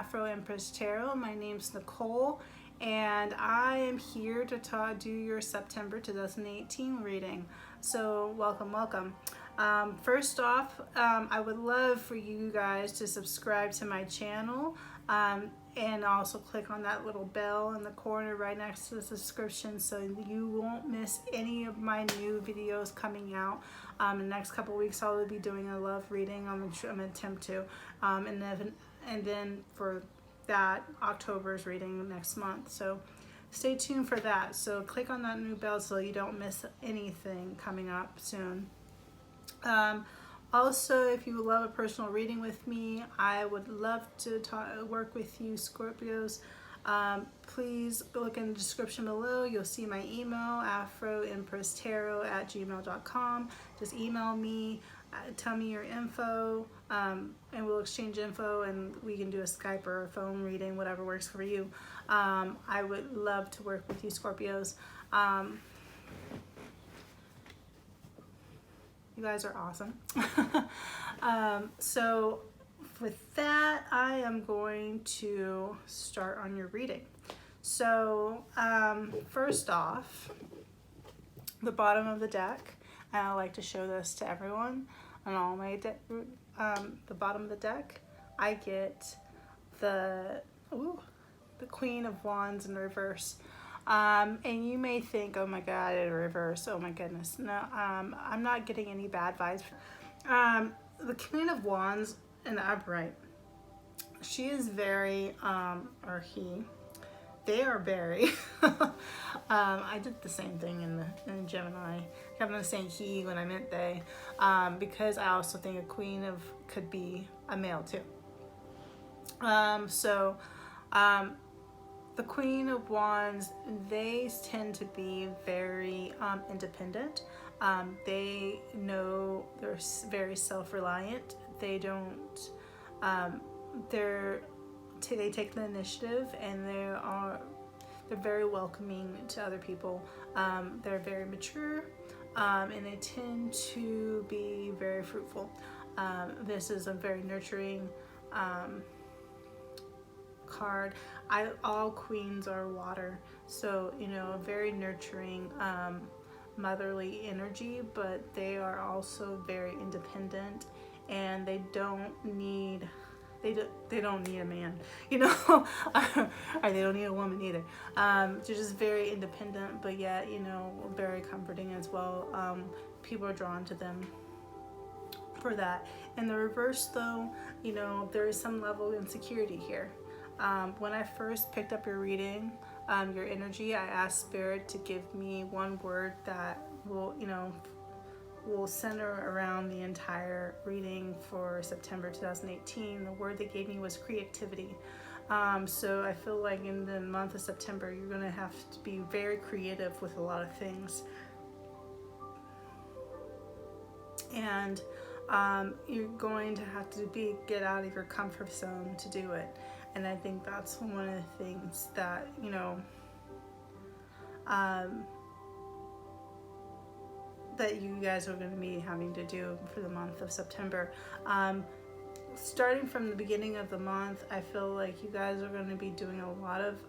Afro Empress Tarot. My name's Nicole, and I am here to do your September 2018 reading. So welcome. First off, I would love for you guys to subscribe to my channel, and also click on that little bell in the corner right next to the subscription so you won't miss any of my new videos coming out. In the next couple weeks I'll be doing a love reading. I'm gonna attempt to, and then for that, October's reading next month, so stay tuned for that. So click on that new bell so you don't miss anything coming up soon. Also, if you would love a personal reading with me, I would love to work with you, Scorpios. Please look in the description below. You'll see my email, afroempresstarot@gmail.com. Just email me, tell me your info, and we'll exchange info, and we can do a Skype or a phone reading, whatever works for you. I would love to work with you, Scorpios. You guys are awesome. So with that, I am going to start on your reading. So first off, the bottom of the deck, and I like to show this to everyone on all my the bottom of the deck, I get the Queen of Wands in reverse. And you may think, oh my god, in reverse, oh my goodness. No, I'm not getting any bad vibes. The Queen of Wands in the upright, she is very, or he, they are very, I did the same thing in Gemini. I'm going to say he when I meant they, because I also think a queen could be a male too. The Queen of Wands, they tend to be very independent. They know they're very self-reliant. They don't, they take the initiative, and they're very welcoming to other people. They're very mature, and they tend to be very fruitful. This is a very nurturing card. All queens are water, so a very nurturing, motherly energy, but they are also very independent, and they don't need a man, or they don't need a woman either. They're just very independent, but yet very comforting as well. People are drawn to them for that. In the reverse though, there is some level of insecurity here. When I first picked up your reading, your energy, I asked Spirit to give me one word that will center around the entire reading for September 2018. The word they gave me was creativity. So I feel like in the month of September, you're going to have to be very creative with a lot of things. And you're going to have to get out of your comfort zone to do it. And I think that's one of the things that, that you guys are going to be having to do for the month of September. Starting from the beginning of the month, I feel like you guys are going to be doing a lot of,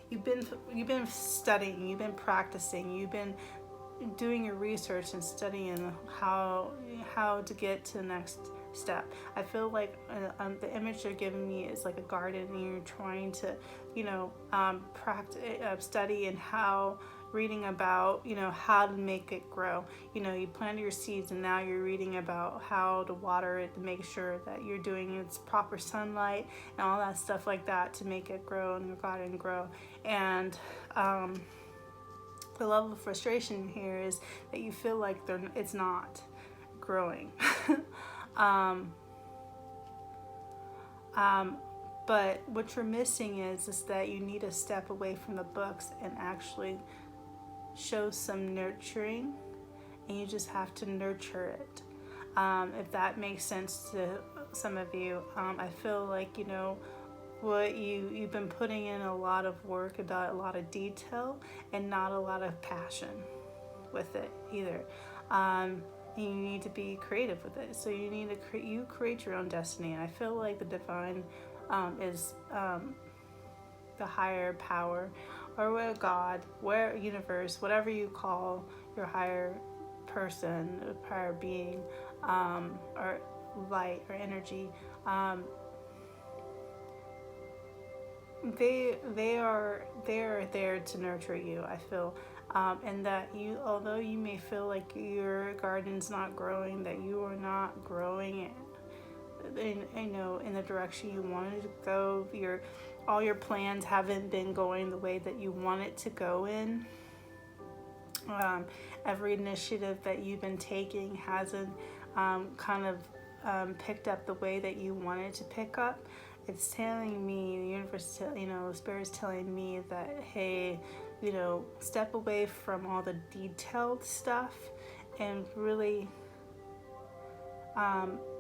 you've been studying, you've been practicing, you've been doing your research and studying how to get to the next step. I feel like the image they're giving me is like a garden, and you're trying to practice, study, and reading about how to make it grow. You planted your seeds, and now you're reading about how to water it, to make sure that you're doing its proper sunlight and all that stuff like that to make it grow and your garden grow. And the level of frustration here is that you feel like it's not growing. But what you're missing is that you need to step away from the books and actually show some nurturing, and you just have to nurture it. If that makes sense to some of you, I feel like what you've been putting in a lot of work, a lot of detail, and not a lot of passion with it either. You need to be creative with it. So you need to create your own destiny. And I feel like the divine is the higher power, or what God, where universe, whatever you call your higher person, higher being, or light or energy. They are there to nurture you, I feel. And that you, although you may feel like your garden's not growing, that you are not growing in the direction you wanted to go. All your plans haven't been going the way that you want it to go in. Every initiative that you've been taking hasn't kind of picked up the way that you wanted to pick up. It's telling me, the universe, Spirit's telling me that, hey, step away from all the detailed stuff and really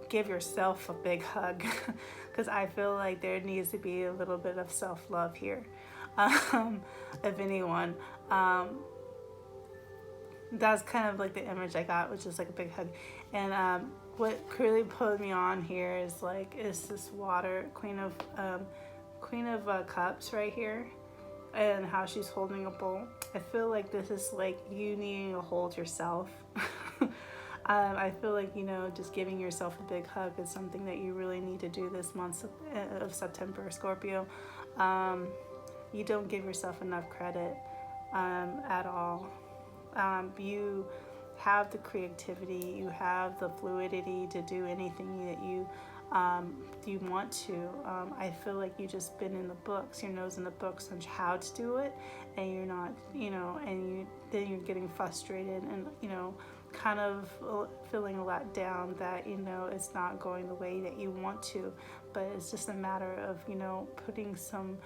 give yourself a big hug, because I feel like there needs to be a little bit of self-love here. If anyone, that's kind of like the image I got, which is like a big hug. And what really put me on here is this water, Queen of Cups right here, and how she's holding a bowl. I feel like this is like you needing to hold yourself. I feel like, just giving yourself a big hug is something that you really need to do this month of September, Scorpio. You don't give yourself enough credit at all. You have the creativity, you have the fluidity to do anything that you want to. I feel like you just been in the books, your nose in the books on how to do it, and you're not, then you're getting frustrated and, kind of feeling let down that, it's not going the way that you want to. But it's just a matter of, putting some,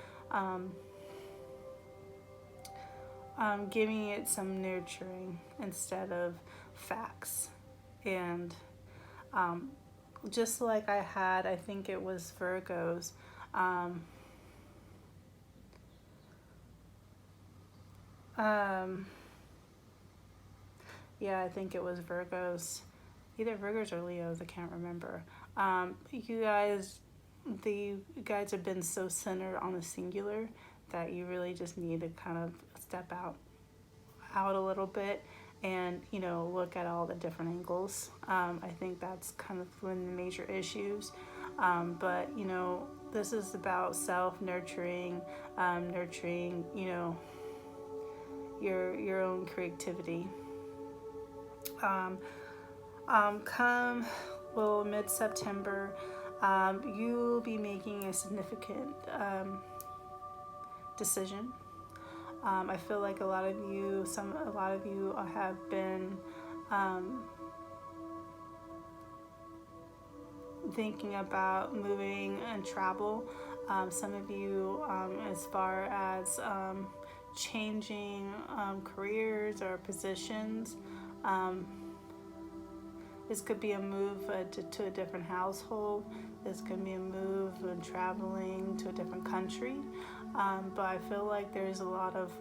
giving it some nurturing instead of facts. And just like I think it was Virgos, yeah, I think it was Virgos, either Virgos or Leos, I can't remember. You guys have been so centered on the singular that you really just need to kind of step out a little bit and, look at all the different angles. I think that's kind of one of the major issues. But, this is about self-nurturing, nurturing, your own creativity. Come mid-September, you'll be making a significant decision. I feel like a lot of you have been thinking about moving and travel. Some of you, as far as changing careers or positions. This could be a move to a different household. This could be a move and traveling to a different country. But I feel like there's a lot of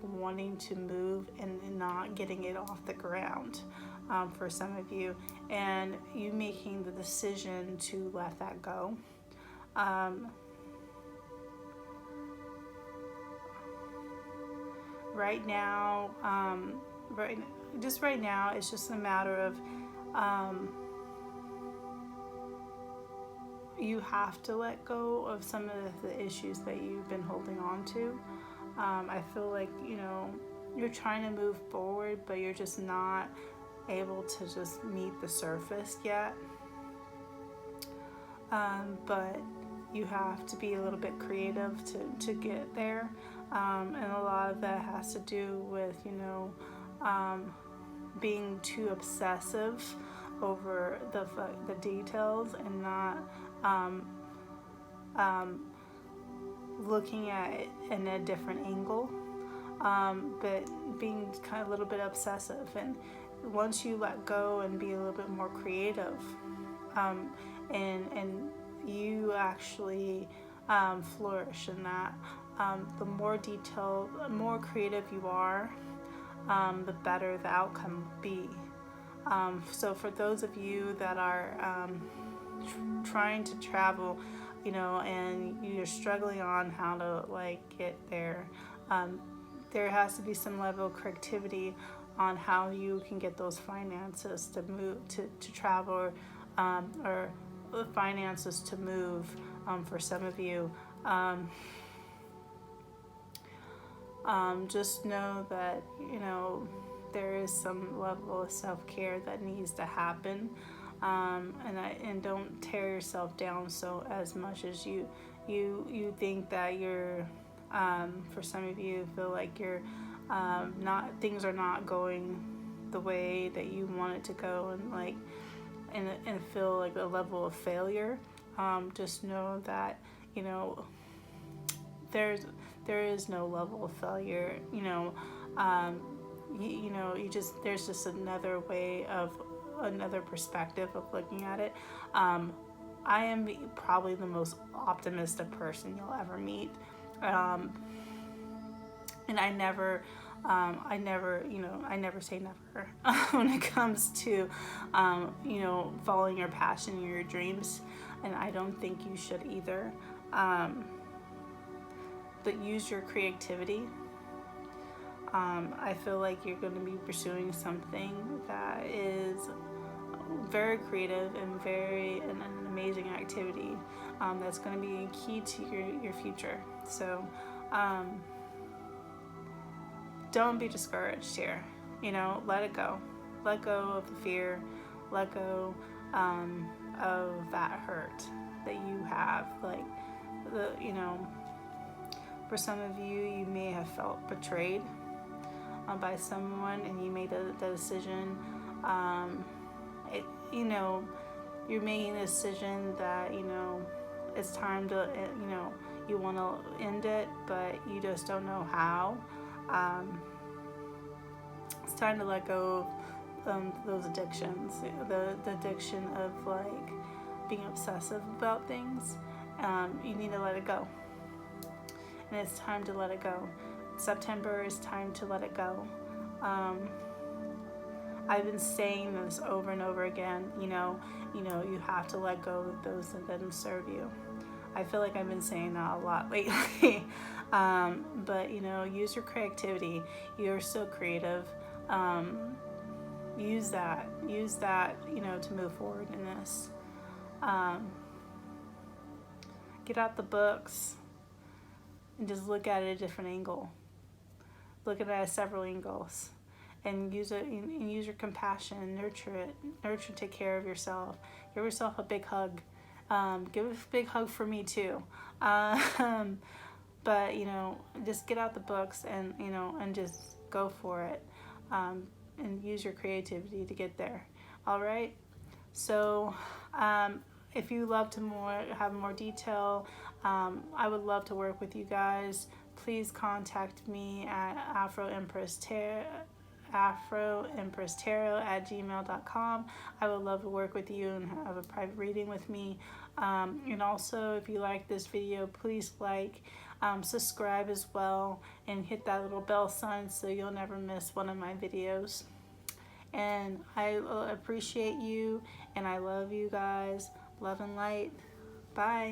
wanting to move and not getting it off the ground for some of you, and you making the decision to let that go. Right now, it's just a matter of you have to let go of some of the issues that you've been holding on to. I feel like, you're trying to move forward, but you're just not able to just meet the surface yet. But you have to be a little bit creative to get there. And a lot of that has to do with, being too obsessive over the details and not looking at it in a different angle, but being kind of a little bit obsessive. And once you let go and be a little bit more creative, and you actually flourish in that, the more detailed, more creative you are, the better the outcome will be. So for those of you that are trying to travel, and you're struggling on how to like get there. There has to be some level of creativity on how you can get those finances to move to travel, or the finances to move, for some of you. Just know that there is some level of self-care that needs to happen, and don't tear yourself down so as much as you think that you're, for some of you feel like you're, not, things are not going the way that you want it to go, and like and feel like a level of failure. Just know that there is no level of failure. There's just another way of another perspective of looking at it. I am probably the most optimistic person you'll ever meet, and I never say never when it comes to following your passion and your dreams, and I don't think you should either. But use your creativity. I feel like you're going to be pursuing something that is very creative and an amazing activity, that's going to be key to your future. So don't be discouraged here. Let it go. Let go of the fear. Let go of that hurt that you have. Like, for some of you, you may have felt betrayed by someone, and you made the decision. You're making a decision that it's time to, you want to end it, but you just don't know how. It's time to let go of those addictions, the addiction of like being obsessive about things. You need to let it go, and it's time to let it go. September is time to let it go. I've been saying this over and over again. You have to let go of those that didn't serve you. I feel like I've been saying that a lot lately. But use your creativity. You're so creative. Use that to move forward in this. Get out the books and just look at it at a different angle. Look at it at several angles, and use it. And use your compassion. Nurture it. Take care of yourself. Give yourself a big hug. Give a big hug for me too. But just get out the books and and just go for it, and use your creativity to get there. All right. So if you love to have more detail, I would love to work with you guys. Please contact me at afroempresstarot@gmail.com. I would love to work with you and have a private reading with me. And also, if you like this video, please subscribe as well, and hit that little bell sign so you'll never miss one of my videos. And I appreciate you, and I love you guys. Love and light. Bye.